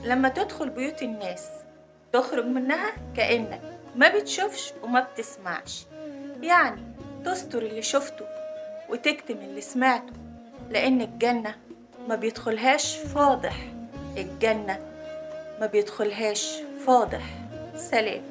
لما تدخل بيوت الناس تخرج منها كأنك ما بتشوفش وما بتسمعش، يعني تستر اللي شفته وتكتم اللي سمعته، لأن الجنة ما بيدخلهاش فاضح. الجنة ما بيدخلهاش فاضح. سلام.